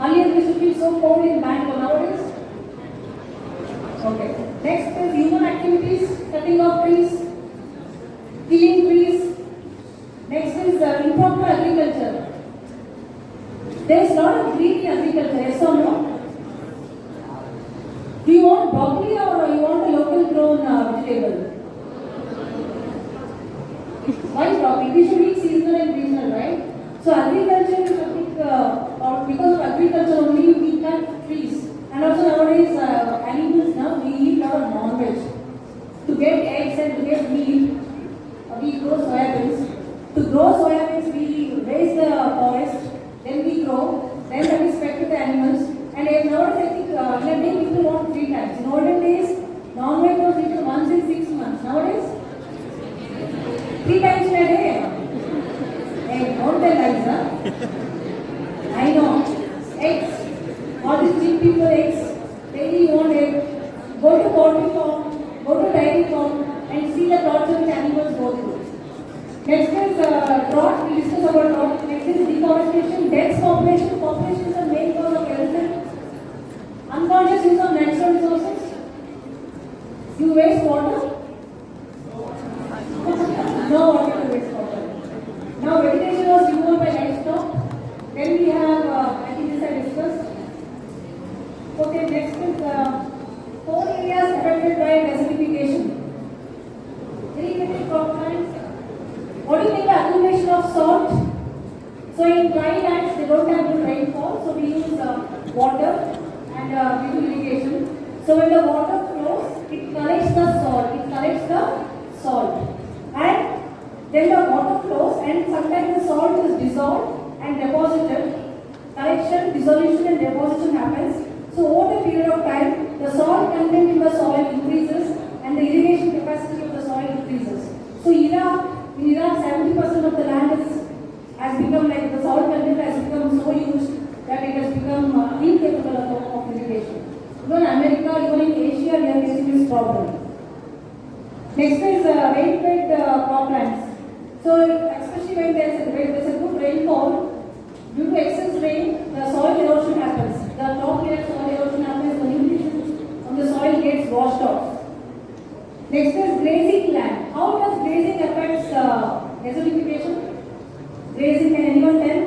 Earlier we used to feel so cold in Bangalore. Nowadays? Okay. Next is human activities, cutting of trees, killing trees. Next is improper agriculture. There is a lot of greed in agriculture, yes or no? Do you want broccoli or you want a local grown vegetable? Why broccoli? We should eat seasonal and regional, right? So agriculture is a big, or because of agriculture only we cut trees. And also nowadays animals now we eat a lot of non-veg. To get eggs and to get meat, we grow soybeans. To grow soybeans we raise the forest, then we grow, then that is fed to the animals. And nowadays I think in a day people want 3 times. In olden days, non-veg was eaten once in 6 months. Nowadays, 3 times in a day. Hey, don't tell lies, huh? I know. Eggs. All these cheap people eggs. Daily you want egg. Go to poultry farm, go to dairy farm and see the torture which animals go through. Next is drought. We discuss about drought. Next is deforestation, dense population. Population is the main cause of erosion. Unconscious use of natural resources. You waste water? No water to waste water. Now vegetation was removed by livestock. Then we have, I think this I discussed. Okay, next is 4 areas affected by desertification. Irrigated croplands. What do you mean by accumulation of salt? So in dry lands they don't have good rainfall, so we use water and we do irrigation. So when the water flows, it collects the salt. And then the water flows and sometimes the salt is dissolved and deposited. Collection, dissolution and deposition happens. So over the period of time, the salt content in the soil increases and the irrigation capacity of the soil increases. So in Iraq 70% of the land has become like the salt content has become so used that it has become incapable of irrigation. Even America, even in Asia, we are facing this problem. Next is rain-fed croplands. So especially when there is a good rainfall, due to excess rain, the soil erosion happens. The top layer soil erosion happens, the nutrition from the soil gets washed off. Next is grazing land. How does grazing affect desertification? Grazing, can anyone tell?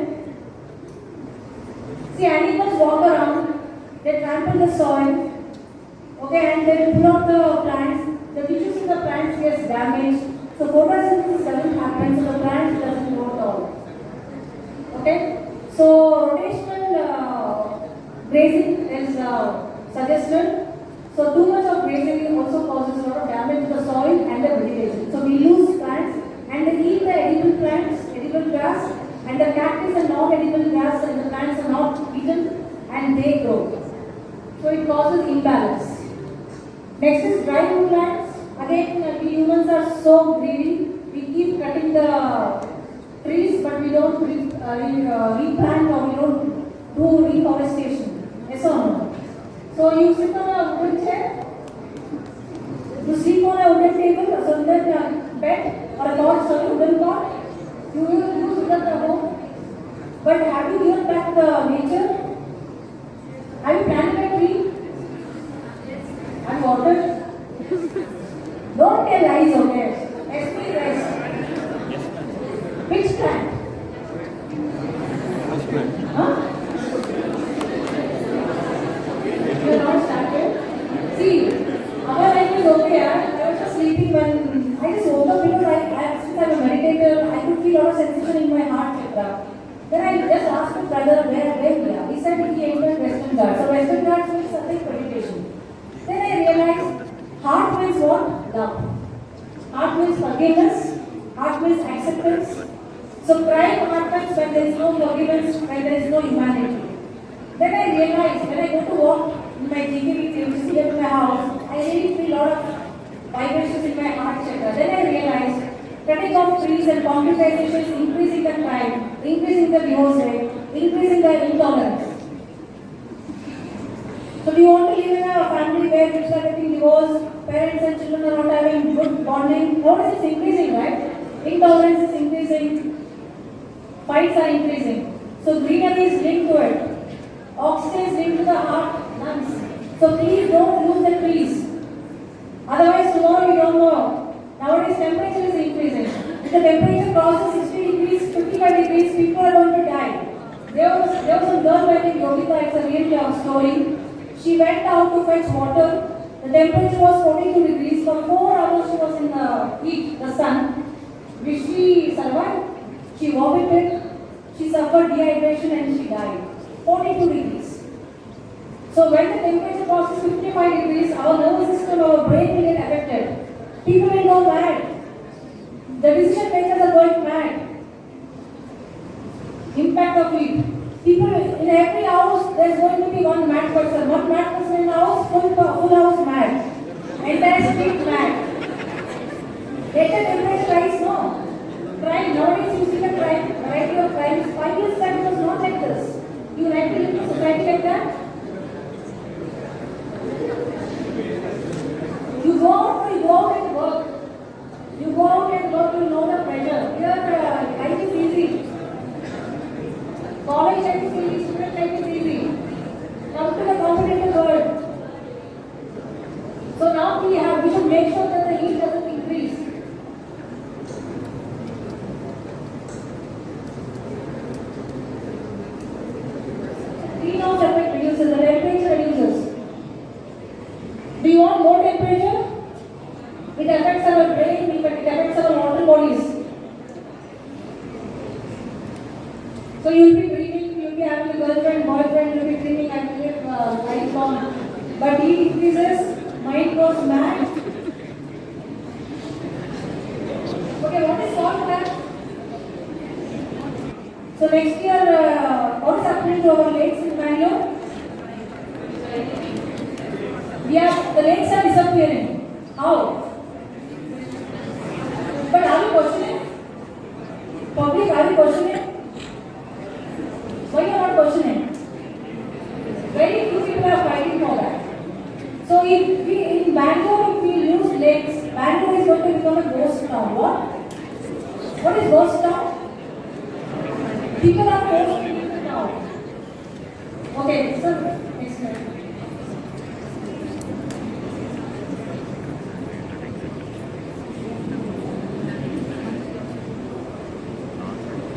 See, animals walk around, they trample the soil, okay, and they pull out the plants. The tissues in the plants gets damaged. So photosynthesis doesn't happen, so the plant doesn't grow at all. Okay? So rotational grazing is suggested. So too much of grazing also causes a lot of damage to the soil and the vegetation. So we lose plants and they eat the edible plants, edible grass, and the cactus and non-edible grass and the plants are not eaten and they grow. So it causes imbalance. Next is dry woodlands. Again, we humans are so greedy. We keep cutting the trees, but we don't replant or we don't do reforestation. Yes or no? So you sit on a wooden chair, you sleep on a wooden table, a wooden bed, or a cot, wooden cot. You will use wooden at home. But have you given back the nature? Have you planted a tree? Have you watered? Don't tell lies, okay? Let's be rest. Which plant? Huh? You are not started? See, our life is okay. I was just sleeping when I just woke up because since I'm a meditator, I could feel a lot of sensation in my heart chakra. Then I just asked my brother where we are. He said he entered Western Ghats. So Western Ghats means something meditation. Then I realized heart means what? Love. Heart means forgiveness. Heart means acceptance. So crying heart means when there is no forgiveness, when there is no humanity. Then I realized when I go to walk in my GKV, which is near to my house, I really feel a lot of vibrations in my heart chakra. Then I realized cutting off trees and concretization is increasing the crime, increasing the divorce rate, increasing the intolerance. So do you want to live in a family where kids are getting divorced, parents and children are not having good bonding? Notice it's increasing, right? Intolerance is increasing, fights are increasing. So greenery is linked to it. happens. So please don't lose the trees. Otherwise tomorrow you don't know. Nowadays temperature is increasing. If the temperature crosses 60 degrees, 55 degrees, people are going to die. There was a girl by the name Yogita, it's a real story. She went out to fetch water. The temperature was 42 degrees. For 4 hours she was in the heat, the sun. Will she survive? She vomited. She suffered dehydration and she died. 42 degrees. So when the temperature crosses 55 degrees, our nervous system, our brain will get affected. People will go mad. The decision makers are going mad. Impact of heat. People in every house, there is going to be one mad person. One mad person in the house, full house mad. Entire street mad. Let the temperature rise, no. Crime, nowadays you see the crime, variety of crimes. 5 years back it was not like this. You like to live in a society like that? You go out and work. You go out and work, you know the pressure. Here, life is easy. College life is easy, student life is easy. Come to the competitive world. So now we should make sure that the heat doesn't increase. Greenhouse effect reduces, the temperature reduces. Do you want more temperature? It affects our brain, it affects our water bodies. So you will be dreaming, you will be having a girlfriend, boyfriend, you will be dreaming and live lifelong. But heat increases, mind goes mad. Okay, what is solved for that? So next year, what is happening to our lakes in Bangalore? The lakes are disappearing. How? But are we questioning? Public, are we questioning? Why you are not questioning? Very few people are fighting for that. So if we in Bangalore, if we lose lakes, Bangalore is going to become a ghost town. What is ghost town? People are forced to live now. Okay, so next slide.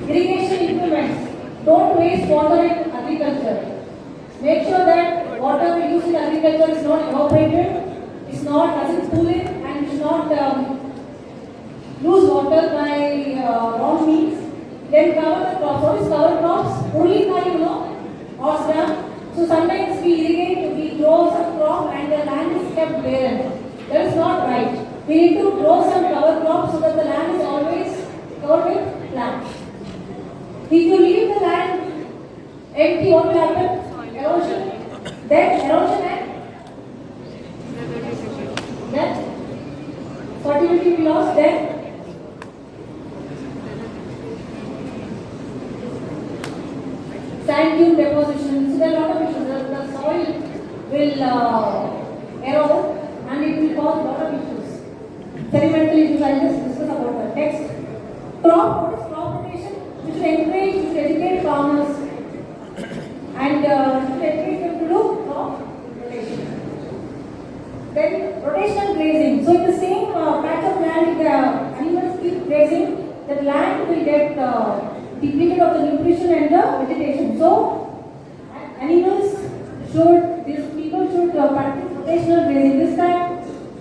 Irrigation implements. Don't waste water in agriculture. Make sure that water we use in agriculture is not evaporated, doesn't pool it, and should not lose water by wrong means. Then cover the crops. What is cover crops? Only you know, osram. So sometimes we irrigate, we grow some crop and the land is kept barren. That is not right. We need to grow some cover crops so that the land is always covered with plants. If you leave the land empty, what will happen? Erosion. Then erosion and then fertility will be lost. Then sand dune deposition. So there are a lot of issues. The soil will erode and it will cause a lot of issues. Sedimentary issues. I will just discuss about that. Next, what is crop rotation? We should encourage, we should educate farmers and we should encourage them to do crop rotation. Then rotational grazing. So in the same patch of land, if the animals keep grazing, the land will get depleted of the nutrition and the vegetation. So animals these people should practice rotational grazing. This time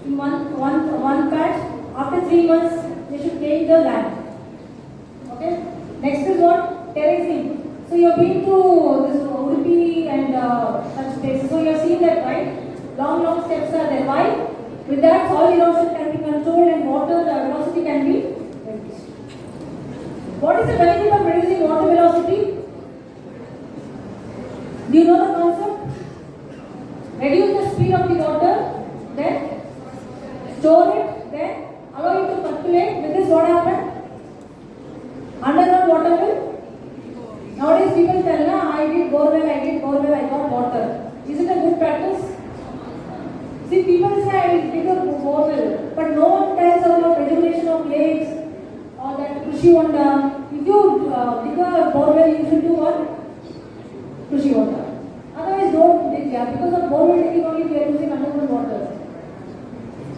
in one patch, after 3 months they should change the land. Okay. Next is what? Terracing. So you have been to this Udupi and such places. So you have seen that, right? Long steps are there. Why? With that, soil erosion can be controlled and water velocity can be reduced. What is the benefit of reducing water velocity? Do you know the concept? Reduce the speed of the water, then store it, then allow it to percolate. With this, what happens? Underground water will. Nowadays people tell, I did borewell, I got water. Is it a good practice? See, people say I did a borewell, but no one tells about regulation of lakes or that Krishi Honda. If you dig a borewell, you should do what? Krishi Honda. Otherwise, don't dig India. Because of borewell digging only we are using underground water.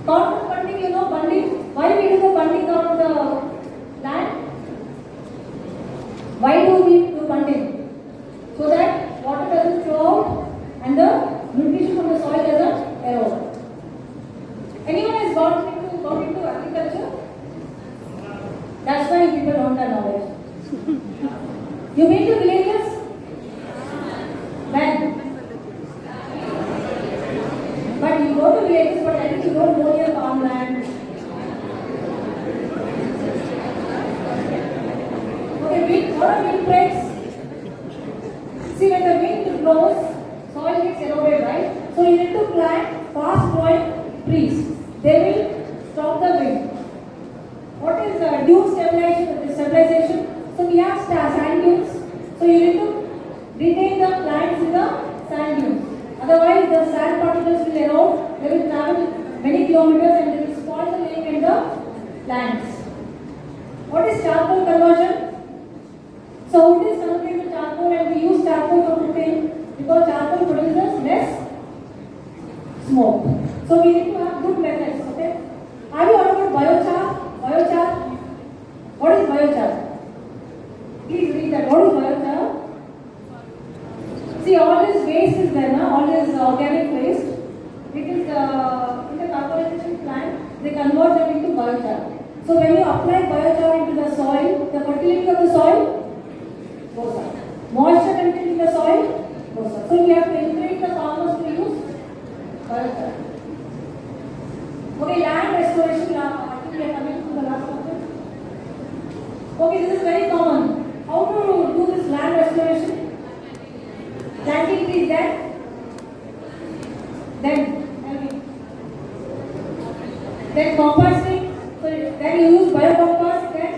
Concrete bunding, you know, bunding. Why we do the bunding on the land? Why do we do bunding? So that water doesn't flow out and the nutrition from the soil doesn't erode. Anyone has got into agriculture? That's why people don't have knowledge. You been to villages? When? But you go to villages, but I think you don't know your farmland. Okay, wind, what are wind breaks? See, when the wind blows, soil gets eroded, right? So you need to plant fast-growing trees. They will stop the wind. What is dune stabilization? So we have sand dunes. So you need to retain the plants in the sand dunes. Otherwise, the sand particles will erode. They will travel many kilometers and they will spoil the lake and the plants. What is charcoal conversion? So wood is converted to charcoal and we use charcoal for cooking because charcoal produces less smoke. So we need to have good methods, okay? Have you heard about biochar? Biochar? What is biochar? Please read that. What is biochar? See, all this waste is there, na? All this organic waste. It is in the carbonisation plant, they convert them into biochar. So when you apply biochar into the soil, the fertility of the soil goes up. Moisture content in the soil goes up. So we have to encourage the farmers to use biochar. Okay, land restoration. I think we are coming to the last question. Okay, this is very common. How to do this land restoration? Planting trees, then tell me. Then composting. So then you use biocompost. Then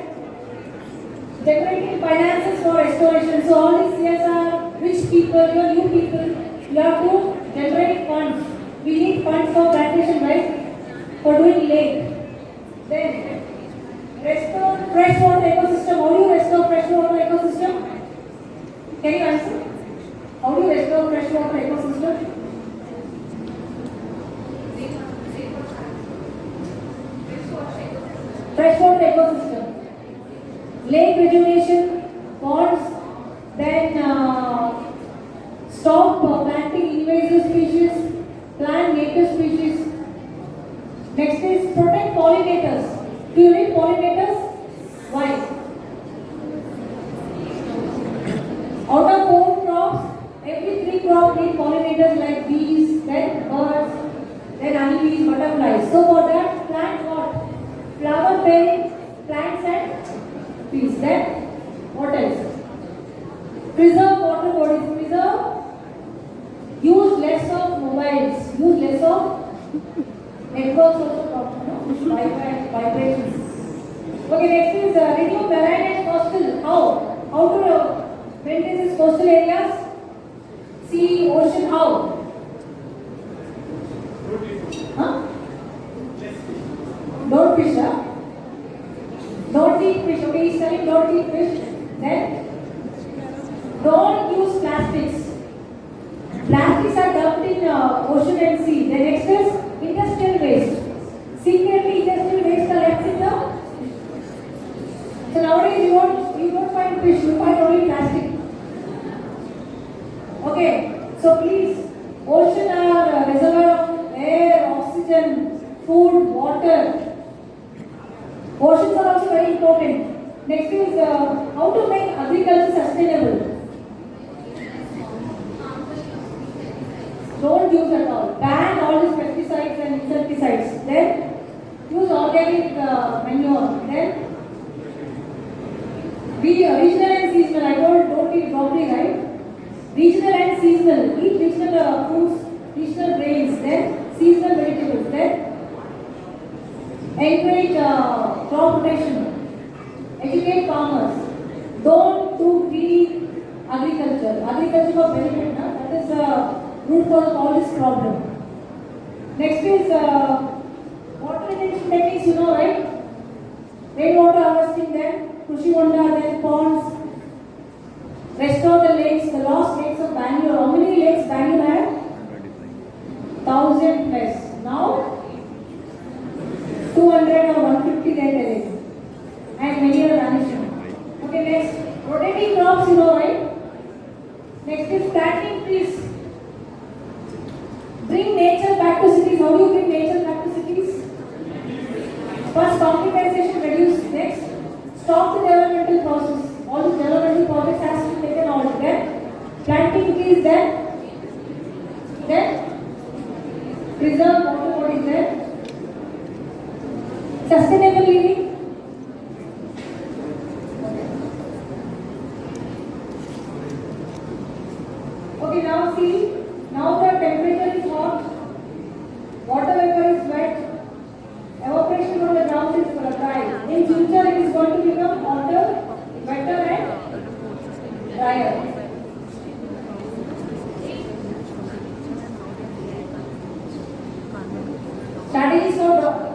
generating finances for restoration. So all these CSR, rich people, you people, you have to generate funds. We need funds for plantation, right? For doing lake. Then restore freshwater ecosystem. How do you restore freshwater ecosystem? Can you answer? How do you restore freshwater ecosystem? Freshwater ecosystem. Lake rejuvenation, ponds, then stop planting invasive species, plant native species. Next is protect pollinators. Do you need pollinators? Why? Out of 4 crops, every 3 crops need pollinators like bees, then birds, then honeybees, butterflies. So for that, plant what? Flower bearing plants and trees. Then what else? Preserve water bodies. Preserve. Use less of mobiles. Use less of networks also. Wi-Fi, vibrations. Okay, next is renew marine and coastal. How to maintain these coastal areas? Sea, ocean, how? Huh? Don't fish, huh? Don't eat fish. Okay, he's telling don't eat fish. Then don't use plastics. Plastics are dumped in ocean and sea. The next is industrial waste. Secretly, industrial waste are left in the. So nowadays you don't find fish. You find only plastic. Okay. So please, ocean are a reservoir of air, oxygen, food, water. Oceans are also very important. Next is how to make agriculture sustainable. Don't use at all. Ban all these pesticides and insecticides. Then use organic manure. Then be regional and seasonal. I told don't eat broccoli, right? Regional and seasonal. Eat regional fruits, regional grains. Then seasonal vegetables. Then encourage crop rotation. Educate farmers. Don't do greedy agriculture. Agriculture for benefit. That is root cause of all this problem. Next is water retention techniques, you know, right? Rainwater harvesting, then Krushi Honda, then ponds. Restore the lakes, the lost lakes of Bangalore. How many lakes Bangalore had? Next is planting trees. Bring nature back to cities. How do you bring nature back to cities? First, concretization reduce. Next, stop the developmental process. All the developmental projects has to be taken out. Then, planting trees. Then preserve water bodies. Then, sustainable living. Okay, now see. Now the temperature is hot, water vapor is wet, evaporation from the ground is dry. In future it is going to become hotter, wetter and drier. Strategies for